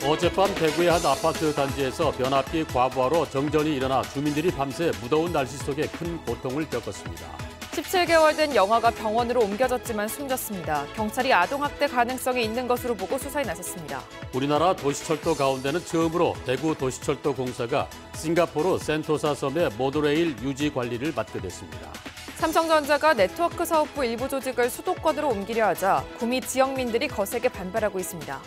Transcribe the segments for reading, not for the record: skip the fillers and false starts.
어젯밤 대구의 한 아파트 단지에서 변압기 과부하로 정전이 일어나 주민들이 밤새 무더운 날씨 속에 큰 고통을 겪었습니다. 17개월 된 영아가 병원으로 옮겨졌지만 숨졌습니다. 경찰이 아동학대 가능성이 있는 것으로 보고 수사에 나섰습니다. 우리나라 도시철도 가운데는 처음으로 대구 도시철도공사가 싱가포르 센토사 섬의 모노레일 유지 관리를 맡게 됐습니다. 삼성전자가 네트워크 사업부 일부 조직을 수도권으로 옮기려 하자 구미 지역민들이 거세게 반발하고 있습니다.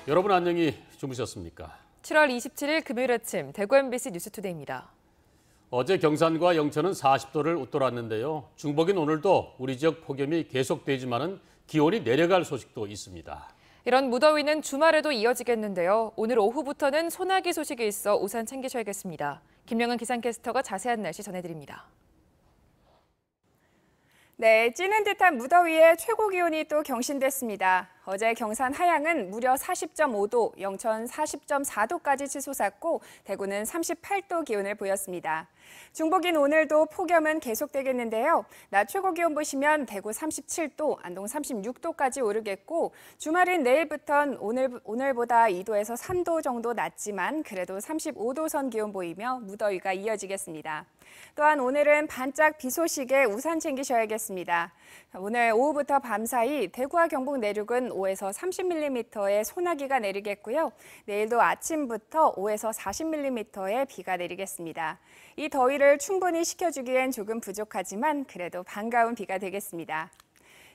여러분 안녕히 주무셨습니까? 7월 27일 금요일 아침 대구 MBC 뉴스투데이입니다. 어제 경산과 영천은 40도를 웃돌았는데요. 중복인 오늘도 우리 지역 폭염이 계속되지만은 기온이 내려갈 소식도 있습니다. 이런 무더위는 주말에도 이어지겠는데요. 오늘 오후부터는 소나기 소식이 있어 우산 챙기셔야겠습니다. 김명은 기상캐스터가 자세한 날씨 전해드립니다. 네, 찌는 듯한 무더위에 최고 기온이 또 경신됐습니다. 어제 경산 하양은 무려 40.5도, 영천 40.4도까지 치솟았고 대구는 38도 기온을 보였습니다. 중복인 오늘도 폭염은 계속되겠는데요. 낮 최고 기온 보시면 대구 37도, 안동 36도까지 오르겠고 주말인 내일부터는 오늘보다 2도에서 3도 정도 낮지만 그래도 35도 선 기온 보이며 무더위가 이어지겠습니다. 또한 오늘은 반짝 비 소식에 우산 챙기셔야겠습니다. 오늘 오후부터 밤사이 대구와 경북 내륙은 5에서 30mm의 소나기가 내리겠고요. 내일도 아침부터 5에서 40mm의 비가 내리겠습니다. 이 더위를 충분히 식혀주기엔 조금 부족하지만 그래도 반가운 비가 되겠습니다.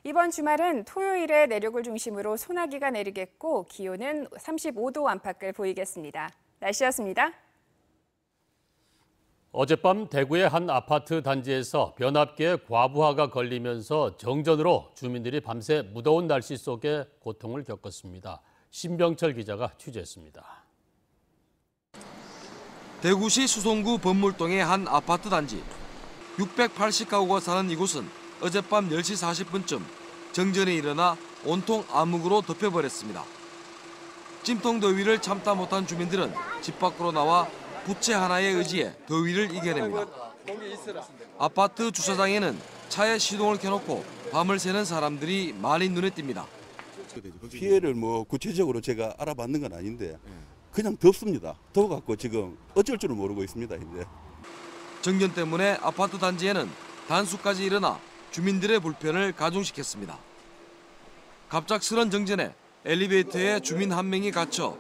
이번 주말은 토요일에 내륙을 중심으로 소나기가 내리겠고 기온은 35도 안팎을 보이겠습니다. 날씨였습니다. 어젯밤 대구의 한 아파트 단지에서 변압기에 과부하가 걸리면서 정전으로 주민들이 밤새 무더운 날씨 속에 고통을 겪었습니다. 신병철 기자가 취재했습니다. 대구시 수성구 범물동의 한 아파트 단지. 680가구가 사는 이곳은 어젯밤 10시 40분쯤 정전이 일어나 온통 암흑으로 덮여버렸습니다. 찜통 더위를 참다 못한 주민들은 집 밖으로 나와 부채 하나에 의지해 더위를 이겨냅니다. 아파트 주차장에는 차에 시동을 켜놓고 밤을 새는 사람들이 많이 눈에 띕니다. 피해를 구체적으로 제가 알아봤는 건 아닌데 그냥 덥습니다. 더워갖고 지금 어쩔 줄을 모르고 있습니다. 이제. 정전 때문에 아파트 단지에는 단수까지 일어나 주민들의 불편을 가중시켰습니다. 갑작스런 정전에 엘리베이터에 주민 한 명이 갇혀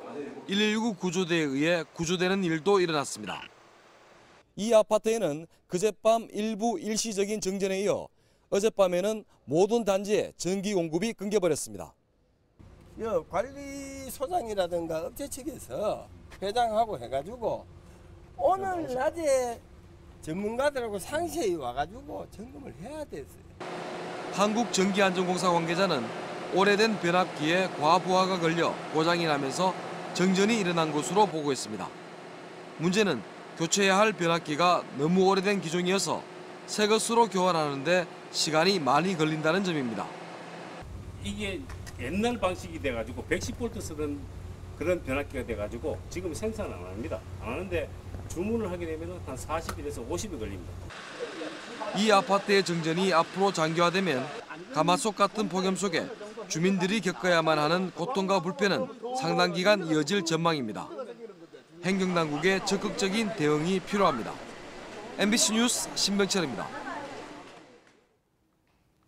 119 구조대에 의해 구조되는 일도 일어났습니다. 이 아파트에는 그젯밤 일부 일시적인 정전에 이어 어젯밤에는 모든 단지에 전기 공급이 끊겨버렸습니다. 관리소장이라든가 업체 측에서 회장하고 해가지고 오늘 낮에 전문가들하고 상세히 와가지고 점검을 해야 됐어요. 한국전기안전공사 관계자는 오래된 변압기에 과부하가 걸려 고장이 나면서 정전이 일어난 것으로 보고했습니다. 문제는 교체해야 할 변압기가 너무 오래된 기종이어서 새 것으로 교환하는데 시간이 많이 걸린다는 점입니다. 이게 옛날 방식이 돼가지고 110V 쓰던 그런 변압기가 돼가지고 지금 생산을 안 합니다. 안 하는데 주문을 하게 되면 한 40일에서 50일 걸립니다. 이 아파트의 정전이 앞으로 장기화되면 가마솥 같은 폭염 속에 주민들이 겪어야만 하는 고통과 불편은 상당 기간 이어질 전망입니다. 행정당국의 적극적인 대응이 필요합니다. MBC 뉴스 신병철입니다.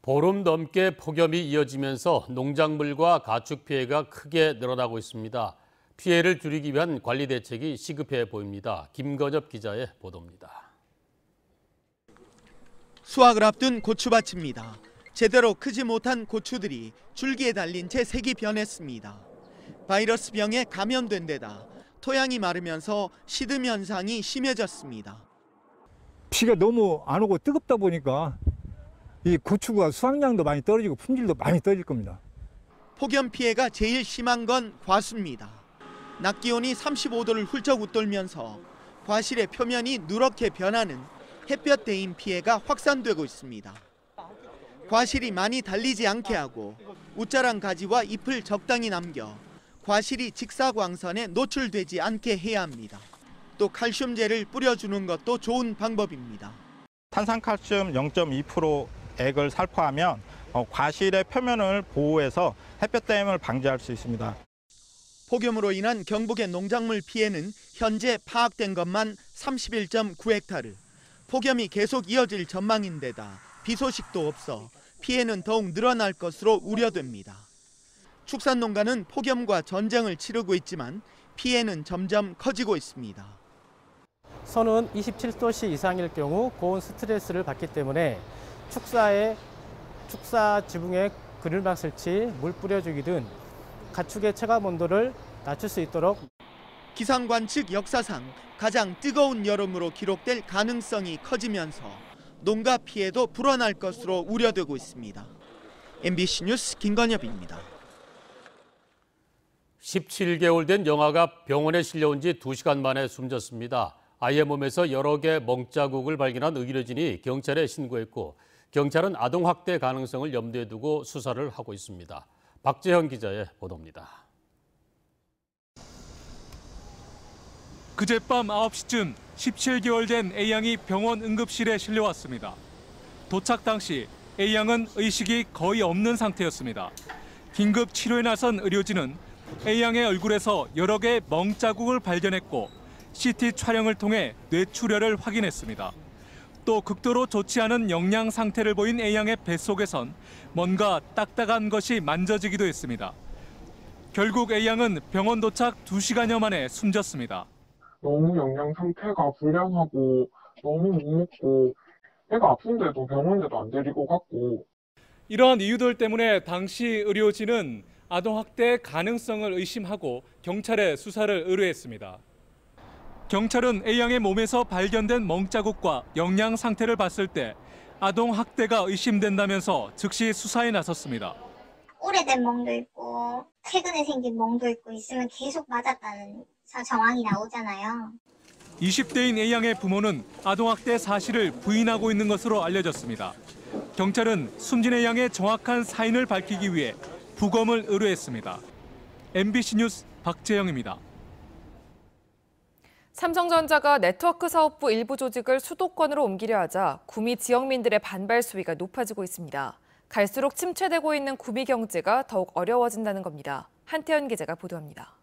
보름 넘게 폭염이 이어지면서 농작물과 가축 피해가 크게 늘어나고 있습니다. 피해를 줄이기 위한 관리 대책이 시급해 보입니다. 김건엽 기자의 보도입니다. 수확을 앞둔 고추밭입니다. 제대로 크지 못한 고추들이 줄기에 달린 채 색이 변했습니다. 바이러스 병에 감염된 데다 토양이 마르면서 시듬 현상이 심해졌습니다. 비가 너무 안 오고 뜨겁다 보니까 이 고추가 수확량도 많이 떨어지고 품질도 많이 떨어질 겁니다. 폭염 피해가 제일 심한 건 과수입니다. 낮 기온이 35도를 훌쩍 웃돌면서 과실의 표면이 누렇게 변하는 햇볕 대인 피해가 확산되고 있습니다. 과실이 많이 달리지 않게 하고 웃자란 가지와 잎을 적당히 남겨 과실이 직사광선에 노출되지 않게 해야 합니다. 또 칼슘제를 뿌려주는 것도 좋은 방법입니다. 탄산칼슘 0.2% 액을 살포하면 과실의 표면을 보호해서 햇볕 대임을 방지할 수 있습니다. 폭염으로 인한 경북의 농작물 피해는 현재 파악된 것만 31.9헥타르. 폭염이 계속 이어질 전망인데다 비 소식도 없어 피해는 더욱 늘어날 것으로 우려됩니다. 축산농가는 폭염과 전쟁을 치르고 있지만 피해는 점점 커지고 있습니다. 선은 27도씨 이상일 경우 고온 스트레스를 받기 때문에 축사 지붕에 그늘막 설치, 물 뿌려주기 등 가축의 체감 온도를 낮출 수 있도록. 기상관 측 역사상 가장 뜨거운 여름으로 기록될 가능성이 커지면서 농가 피해도 불어날 것으로 우려되고 있습니다. MBC 뉴스 김건엽입니다. 17개월 된 영아가 병원에 실려온 지 2시간 만에 숨졌습니다. 아이의 몸에서 여러 개 멍자국을 발견한 의료진이 경찰에 신고했고 경찰은 아동학대 가능성을 염두에 두고 수사를 하고 있습니다. 박재현 기자의 보도입니다. 그젯밤 9시쯤 17개월 된 A양이 병원 응급실에 실려왔습니다. 도착 당시 A양은 의식이 거의 없는 상태였습니다. 긴급 치료에 나선 의료진은 A양의 얼굴에서 여러 개의 멍자국을 발견했고 CT 촬영을 통해 뇌출혈을 확인했습니다. 또 극도로 좋지 않은 영양 상태를 보인 A양의 뱃속에선 뭔가 딱딱한 것이 만져지기도 했습니다. 결국 A양은 병원 도착 2시간여 만에 숨졌습니다. 너무 영양 상태가 불량하고 너무 못 먹고 애가 아픈데도 병원에도 안 데리고 갔고. 이러한 이유들 때문에 당시 의료진은 아동학대 가능성을 의심하고 경찰에 수사를 의뢰했습니다. 경찰은 A양의 몸에서 발견된 멍자국과 영양 상태를 봤을 때 아동학대가 의심된다면서 즉시 수사에 나섰습니다. 오래된 멍도 있고 최근에 생긴 멍도 있고 있으면 계속 맞았다는 정황이 나오잖아요. 20대인 A양의 부모는 아동학대 사실을 부인하고 있는 것으로 알려졌습니다. 경찰은 숨진 A양의 정확한 사인을 밝히기 위해 부검을 의뢰했습니다. MBC 뉴스 박재영입니다. 삼성전자가 네트워크 사업부 일부 조직을 수도권으로 옮기려 하자 구미 지역민들의 반발 수위가 높아지고 있습니다. 갈수록 침체되고 있는 구미 경제가 더욱 어려워진다는 겁니다. 한태현 기자가 보도합니다.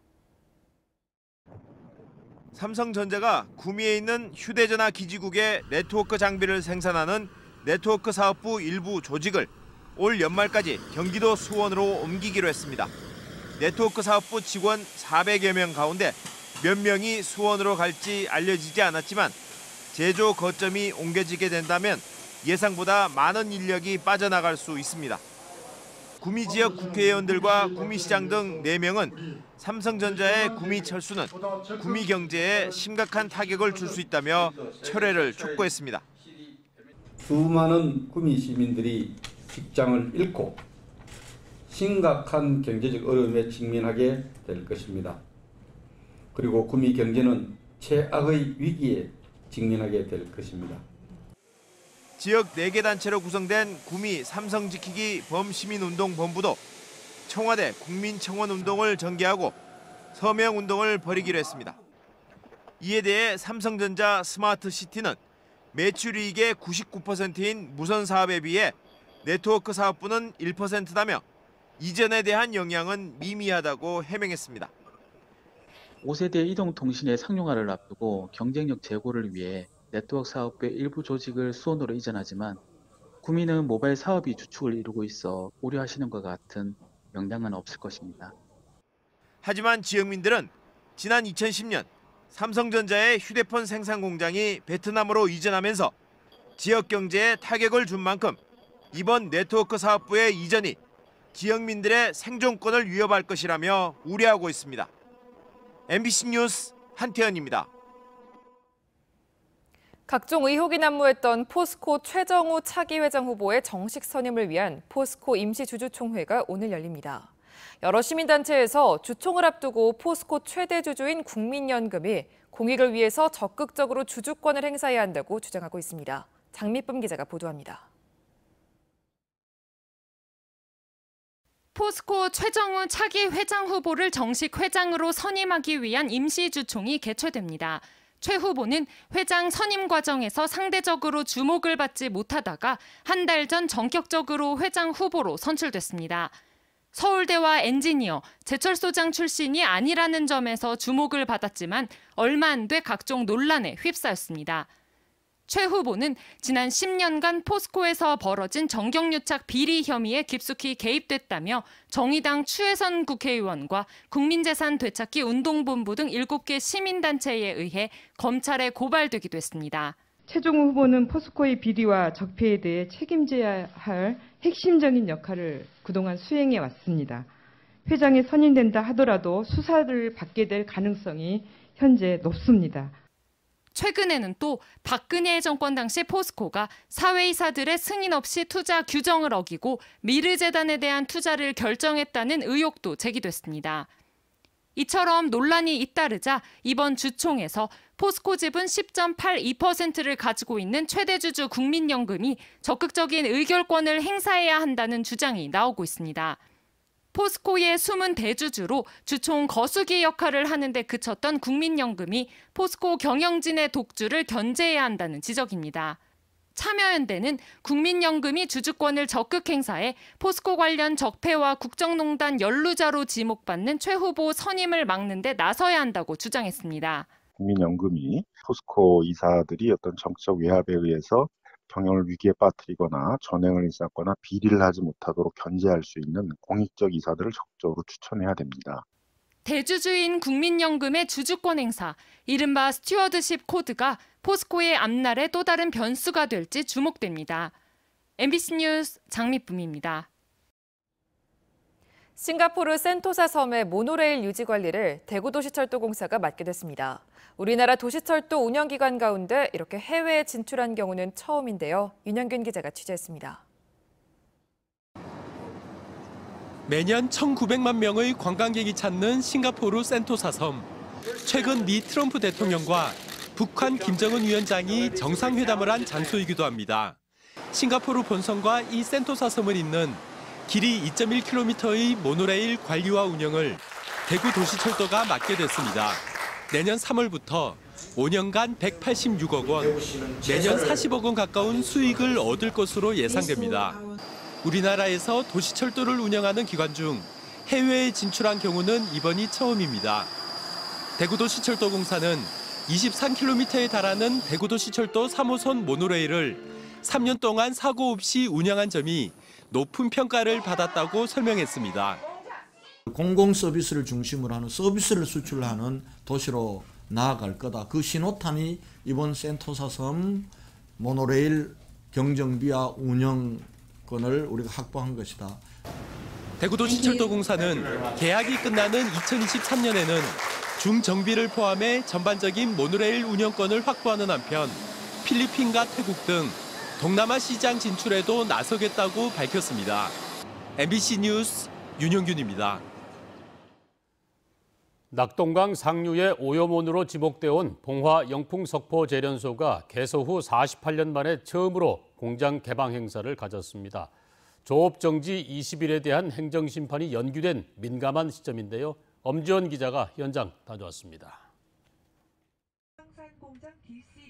삼성전자가 구미에 있는 휴대전화 기지국에 네트워크 장비를 생산하는 네트워크 사업부 일부 조직을 올 연말까지 경기도 수원으로 옮기기로 했습니다. 네트워크 사업부 직원 400여 명 가운데 몇 명이 수원으로 갈지 알려지지 않았지만 제조 거점이 옮겨지게 된다면 예상보다 많은 인력이 빠져나갈 수 있습니다. 구미 지역 국회의원들과 구미시장 등 4명은 삼성전자의 구미 철수는 구미 경제에 심각한 타격을 줄 수 있다며 철회를 촉구했습니다. 수많은 구미 시민들이 직장을 잃고 심각한 경제적 어려움에 직면하게 될 것입니다. 그리고 구미 경제는 최악의 위기에 직면하게 될 것입니다. 지역 4개 단체로 구성된 구미 삼성지키기 범시민운동본부도 청와대 국민청원운동을 전개하고 서명운동을 벌이기로 했습니다. 이에 대해 삼성전자 스마트시티는 매출이익의 99%인 무선 사업에 비해 네트워크 사업부는 1%다며 이전에 대한 영향은 미미하다고 해명했습니다. 5세대 이동통신의 상용화를 앞두고 경쟁력 제고를 위해 네트워크 사업부의 일부 조직을 수원으로 이전하지만 구미는 모바일 사업이 주축을 이루고 있어 우려하시는 것 같은 영향은 없을 것입니다. 하지만 지역민들은 지난 2010년 삼성전자의 휴대폰 생산 공장이 베트남으로 이전하면서 지역 경제에 타격을 준 만큼 이번 네트워크 사업부의 이전이 지역민들의 생존권을 위협할 것이라며 우려하고 있습니다. MBC 뉴스 한태현입니다. 각종 의혹이 난무했던 포스코 최정우 차기 회장 후보의 정식 선임을 위한 포스코 임시주주총회가 오늘 열립니다. 여러 시민단체에서 주총을 앞두고 포스코 최대 주주인 국민연금이 공익을 위해서 적극적으로 주주권을 행사해야 한다고 주장하고 있습니다. 장미쁨 기자가 보도합니다. 포스코 최정우 차기 회장 후보를 정식 회장으로 선임하기 위한 임시주총이 개최됩니다. 최 후보는 회장 선임 과정에서 상대적으로 주목을 받지 못하다가 한 달 전 전격적으로 회장 후보로 선출됐습니다. 서울대와 엔지니어, 제철소장 출신이 아니라는 점에서 주목을 받았지만 얼마 안 돼 각종 논란에 휩싸였습니다. 최 후보는 지난 10년간 포스코에서 벌어진 정경유착 비리 혐의에 깊숙이 개입됐다며 정의당 추혜선 국회의원과 국민재산 되찾기 운동본부 등 7개 시민단체에 의해 검찰에 고발되기도 했습니다. 최종호 후보는 포스코의 비리와 적폐에 대해 책임져야 할 핵심적인 역할을 그동안 수행해 왔습니다. 회장이 선임된다 하더라도 수사를 받게 될 가능성이 현재 높습니다. 최근에는 또 박근혜 정권 당시 포스코가 사회이사들의 승인 없이 투자 규정을 어기고 미르재단에 대한 투자를 결정했다는 의혹도 제기됐습니다. 이처럼 논란이 잇따르자 이번 주총에서 포스코 지분 10.82%를 가지고 있는 최대 주주 국민연금이 적극적인 의결권을 행사해야 한다는 주장이 나오고 있습니다. 포스코의 숨은 대주주로 주총 거수기 역할을 하는데 그쳤던 국민연금이 포스코 경영진의 독주를 견제해야 한다는 지적입니다. 참여연대는 국민연금이 주주권을 적극 행사해 포스코 관련 적폐와 국정농단 연루자로 지목받는 최 후보 선임을 막는 데 나서야 한다고 주장했습니다. 국민연금이 포스코 이사들이 어떤 정치적 외압에 의해서 경영을 위기에 빠뜨리거나 전횡을 일삼거나 비리를 하지 못하도록 견제할 수 있는 공익적 이사들을 적극적으로 추천해야 됩니다. 대주주인 국민연금의 주주권 행사, 이른바 스튜어드십 코드가 포스코의 앞날의 또 다른 변수가 될지 주목됩니다. MBC 뉴스 장미쁨입니다. 싱가포르 센토사 섬의 모노레일 유지 관리를 대구도시철도공사가 맡게 됐습니다. 우리나라 도시철도 운영기관 가운데 이렇게 해외에 진출한 경우는 처음인데요. 윤영균 기자가 취재했습니다. 매년 1,900만 명의 관광객이 찾는 싱가포르 센토사 섬. 최근 미 트럼프 대통령과 북한 김정은 위원장이 정상회담을 한 장소이기도 합니다. 싱가포르 본선과 이 센토사 섬을 잇는 길이 2.1km의 모노레일 관리와 운영을 대구도시철도가 맡게 됐습니다. 내년 3월부터 5년간 186억 원, 매년 40억 원 가까운 수익을 얻을 것으로 예상됩니다. 우리나라에서 도시철도를 운영하는 기관 중 해외에 진출한 경우는 이번이 처음입니다. 대구도시철도공사는 23km에 달하는 대구도시철도 3호선 모노레일을 3년 동안 사고 없이 운영한 점이 높은 평가를 받았다고 설명했습니다. 공공 서비스를 중심으로 하는 서비스를 수출하는 도시로 나아갈 거다. 그 신호탄이 이번 센토사 섬 모노레일 경정비와 운영권을 우리가 확보한 것이다. 대구도시철도공사는 계약이 끝나는 2023년에는 중정비를 포함해 전반적인 모노레일 운영권을 확보하는 한편 필리핀과 태국 등 동남아 시장 진출에도 나서겠다고 밝혔습니다. MBC 뉴스 윤영균입니다. 낙동강 상류의 오염원으로 지목돼 온 봉화 영풍석포 재련소가 개소 후 48년 만에 처음으로 공장 개방 행사를 가졌습니다. 조업 정지 20일에 대한 행정심판이 연기된 민감한 시점인데요. 엄지원 기자가 현장 다녀왔습니다.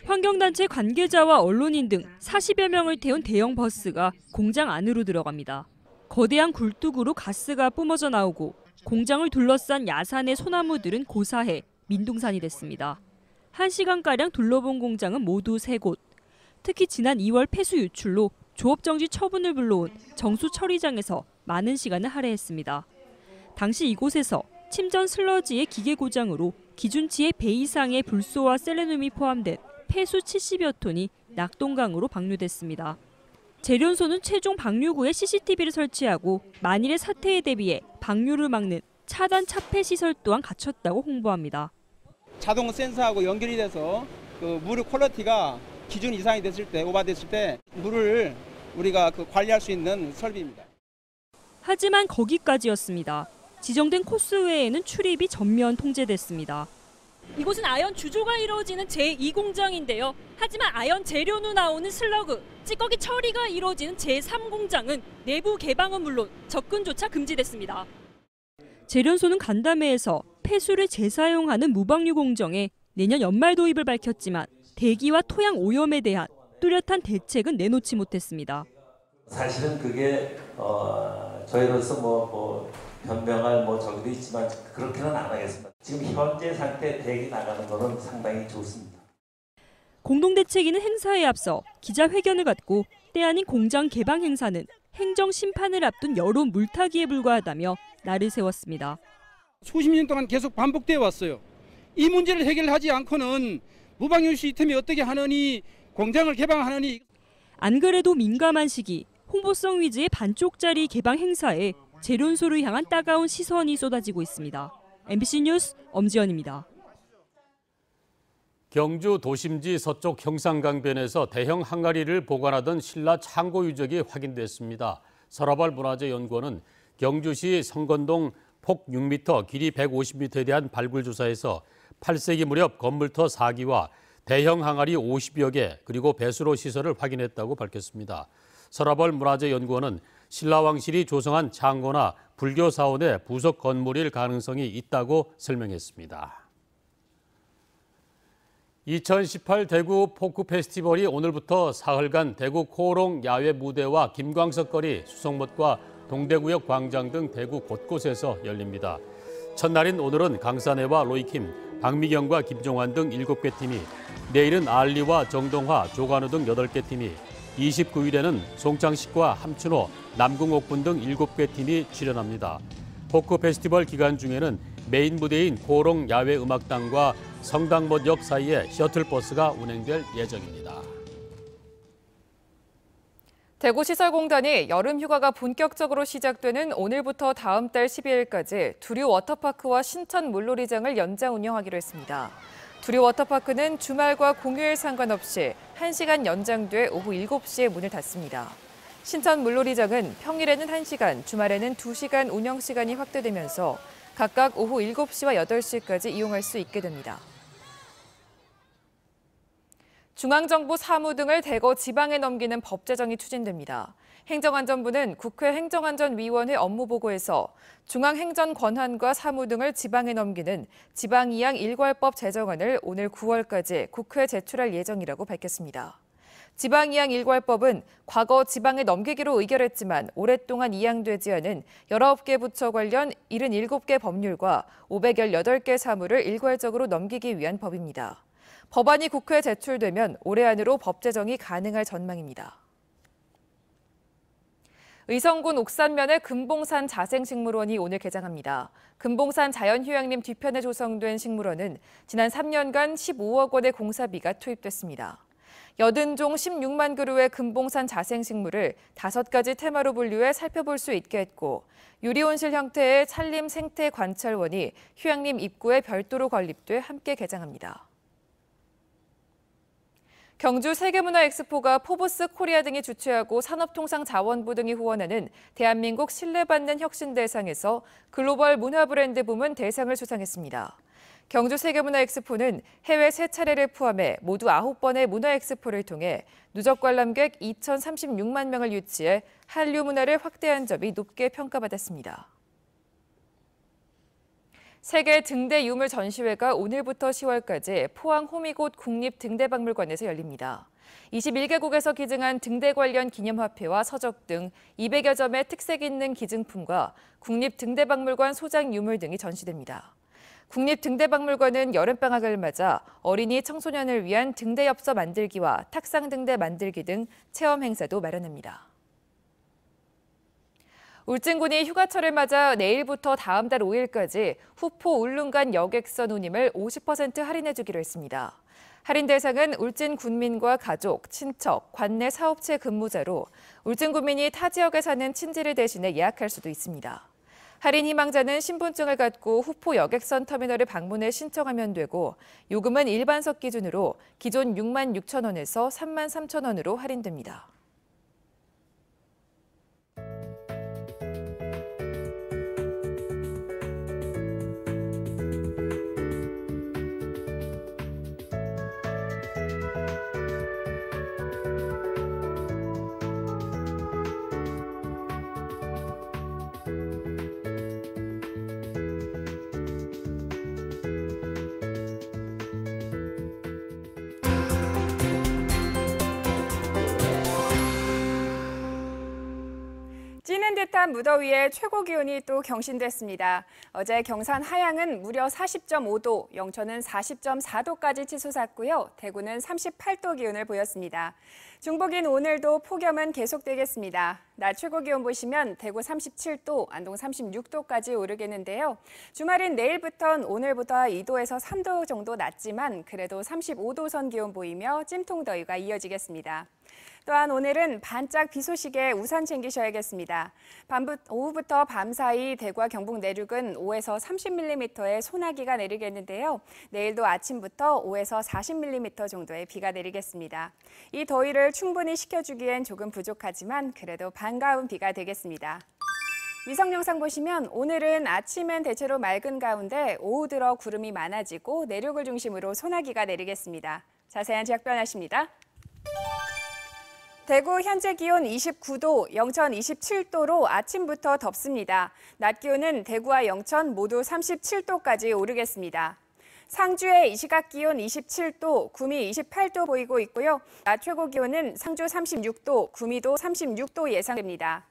환경단체 관계자와 언론인 등 40여 명을 태운 대형 버스가 공장 안으로 들어갑니다. 거대한 굴뚝으로 가스가 뿜어져 나오고 공장을 둘러싼 야산의 소나무들은 고사해 민둥산이 됐습니다. 1시간가량 둘러본 공장은 모두 3곳. 특히 지난 2월 폐수 유출로 조업정지 처분을 불러온 정수 처리장에서 많은 시간을 할애했습니다. 당시 이곳에서 침전 슬러지의 기계 고장으로 기준치의 배 이상의 불소와 셀레늄이 포함된 폐수 70여 톤이 낙동강으로 방류됐습니다. 재련소는 최종 방류구에 CCTV를 설치하고 만일의 사태에 대비해 방류를 막는 차단 차폐 시설 또한 갖췄다고 홍보합니다. 자동 센서하고 연결이 돼서 그 물의 퀄리티가 기준 이상이 됐을 때, 오버됐을 때 물을 우리가 관리할 수 있는 설비입니다. 하지만 거기까지였습니다. 지정된 코스 외에는 출입이 전면 통제됐습니다. 이곳은 아연 주조가 이루어지는 제2공장인데요. 하지만 아연 재료로 나오는 슬러그, 찌꺼기 처리가 이루어지는 제3공장은 내부 개방은 물론 접근조차 금지됐습니다. 재련소는 간담회에서 폐수를 재사용하는 무방류 공정에 내년 연말 도입을 밝혔지만 대기와 토양 오염에 대한 뚜렷한 대책은 내놓지 못했습니다. 사실은 그게 저희로서 뭐 변명할 저기도 있지만 그렇게는 안 하겠습니다. 지금 현재 상태 대기 나가는 거는 상당히 좋습니다. 공동대책위는 행사에 앞서 기자회견을 갖고 때 아닌 공장 개방 행사는 행정 심판을 앞둔 여론 물타기에 불과하다며 날을 세웠습니다. 수십 년 동안 계속 반복되어 왔어요. 이 문제를 해결하지 않고는 무방유 시스템이 어떻게 하느니 공장을 개방하느니. 안 그래도 민감한 시기 홍보성 위주의 반쪽짜리 개방 행사에 재론소를 향한 따가운 시선이 쏟아지고 있습니다. MBC 뉴스 엄지연입니다. 경주 도심지 서쪽 형산강변에서 대형 항아리를 보관하던 신라 창고 유적이 확인됐습니다. 서라발 문화재연구원은 경주시 성건동 폭 6m, 길이 150m에 대한 발굴 조사에서 8세기 무렵 건물터 4기와 대형 항아리 50여 개 그리고 배수로 시설을 확인했다고 밝혔습니다. 서라벌 문화재연구원은 신라왕실이 조성한 창고나 불교 사원의 부속 건물일 가능성이 있다고 설명했습니다. 2018 대구 포크 페스티벌이 오늘부터 사흘간 대구 코오롱 야외 무대와 김광석거리, 수성못과 동대구역 광장 등 대구 곳곳에서 열립니다. 첫날인 오늘은 강산해와 로이킴, 박미경과 김종환 등 7개 팀이, 내일은 알리와 정동화, 조관우 등 8개 팀이, 29일에는 송창식과 함춘호, 남궁옥분 등 7개 팀이 출연합니다. 포크 페스티벌 기간 중에는 메인 무대인 코오롱 야외 음악당과 성당못역 사이에 셔틀버스가 운행될 예정입니다. 대구시설공단이 여름휴가가 본격적으로 시작되는 오늘부터 다음 달 12일까지 두류 워터파크와 신천 물놀이장을 연장 운영하기로 했습니다. 두류 워터파크는 주말과 공휴일 상관없이 1시간 연장돼 오후 7시에 문을 닫습니다. 신천 물놀이장은 평일에는 1시간, 주말에는 2시간 운영 시간이 확대되면서 각각 오후 7시와 8시까지 이용할 수 있게 됩니다. 중앙정부 사무 등을 대거 지방에 넘기는 법 제정이 추진됩니다. 행정안전부는 국회 행정안전위원회 업무보고에서 중앙행정 권한과 사무 등을 지방에 넘기는 지방이양 일괄법 제정안을 오늘 9월까지 국회에 제출할 예정이라고 밝혔습니다. 지방이양 일괄법은 과거 지방에 넘기기로 의결했지만 오랫동안 이양되지 않은 19개 부처 관련 77개 법률과 518개 사무를 일괄적으로 넘기기 위한 법입니다. 법안이 국회에 제출되면 올해 안으로 법 제정이 가능할 전망입니다. 의성군 옥산면의 금봉산 자생식물원이 오늘 개장합니다. 금봉산 자연휴양림 뒤편에 조성된 식물원은 지난 3년간 15억 원의 공사비가 투입됐습니다. 80종 16만 그루의 금봉산 자생식물을 5가지 테마로 분류해 살펴볼 수 있게 했고, 유리온실 형태의 산림 생태 관찰원이 휴양림 입구에 별도로 건립돼 함께 개장합니다. 경주 세계문화엑스포가 포브스 코리아 등이 주최하고 산업통상자원부 등이 후원하는 대한민국 신뢰받는 혁신대상에서 글로벌 문화브랜드 부문 대상을 수상했습니다. 경주 세계문화엑스포는 해외 3차례를 포함해 모두 9번의 문화엑스포를 통해 누적 관람객 2,036만 명을 유치해 한류 문화를 확대한 점이 높게 평가받았습니다. 세계 등대 유물 전시회가 오늘부터 10월까지 포항 호미곶 국립등대박물관에서 열립니다. 21개국에서 기증한 등대 관련 기념화폐와 서적 등 200여 점의 특색 있는 기증품과 국립등대박물관 소장 유물 등이 전시됩니다. 국립등대박물관은 여름방학을 맞아 어린이 청소년을 위한 등대엽서 만들기와 탁상등대 만들기 등 체험 행사도 마련합니다. 울진군이 휴가철을 맞아 내일부터 다음 달 5일까지 후포 울릉간 여객선 운임을 50% 할인해주기로 했습니다. 할인 대상은 울진 군민과 가족, 친척, 관내 사업체 근무자로 울진 군민이 타 지역에 사는 친지를 대신해 예약할 수도 있습니다. 할인 희망자는 신분증을 갖고 후포 여객선 터미널을 방문해 신청하면 되고, 요금은 일반석 기준으로 기존 6만 6천 원에서 3만 3천 원으로 할인됩니다. 이기는 듯한 무더위에 최고 기온이 또 경신됐습니다. 어제 경산 하양은 무려 40.5도, 영천은 40.4도까지 치솟았고요. 대구는 38도 기온을 보였습니다. 중복인 오늘도 폭염은 계속되겠습니다. 낮 최고 기온 보시면 대구 37도, 안동 36도까지 오르겠는데요. 주말인 내일부터는 오늘보다 2도에서 3도 정도 낮지만 그래도 35도 선 기온 보이며 찜통더위가 이어지겠습니다. 또한 오늘은 반짝 비 소식에 우산 챙기셔야겠습니다. 오후부터 밤 사이 대구와 경북 내륙은 5에서 30mm의 소나기가 내리겠는데요. 내일도 아침부터 5에서 40mm 정도의 비가 내리겠습니다. 이 더위를 충분히 식혀주기엔 조금 부족하지만 그래도 반가운 비가 되겠습니다. 위성 영상 보시면 오늘은 아침엔 대체로 맑은 가운데 오후 들어 구름이 많아지고 내륙을 중심으로 소나기가 내리겠습니다. 자세한 지역 변화입니다. 대구 현재 기온 29도, 영천 27도로 아침부터 덥습니다. 낮 기온은 대구와 영천 모두 37도까지 오르겠습니다. 상주의 이 시각 기온 27도, 구미 28도 보이고 있고요. 낮 최고 기온은 상주 36도, 구미도 36도 예상됩니다.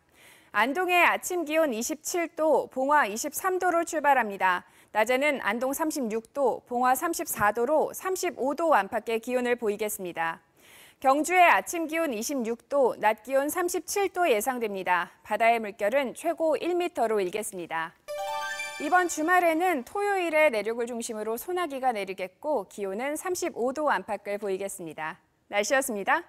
안동의 아침 기온 27도, 봉화 23도로 출발합니다. 낮에는 안동 36도, 봉화 34도로 35도 안팎의 기온을 보이겠습니다. 경주의 아침 기온 26도, 낮 기온 37도 예상됩니다. 바다의 물결은 최고 1m로 일겠습니다. 이번 주말에는 토요일에 내륙을 중심으로 소나기가 내리겠고 기온은 35도 안팎을 보이겠습니다. 날씨였습니다.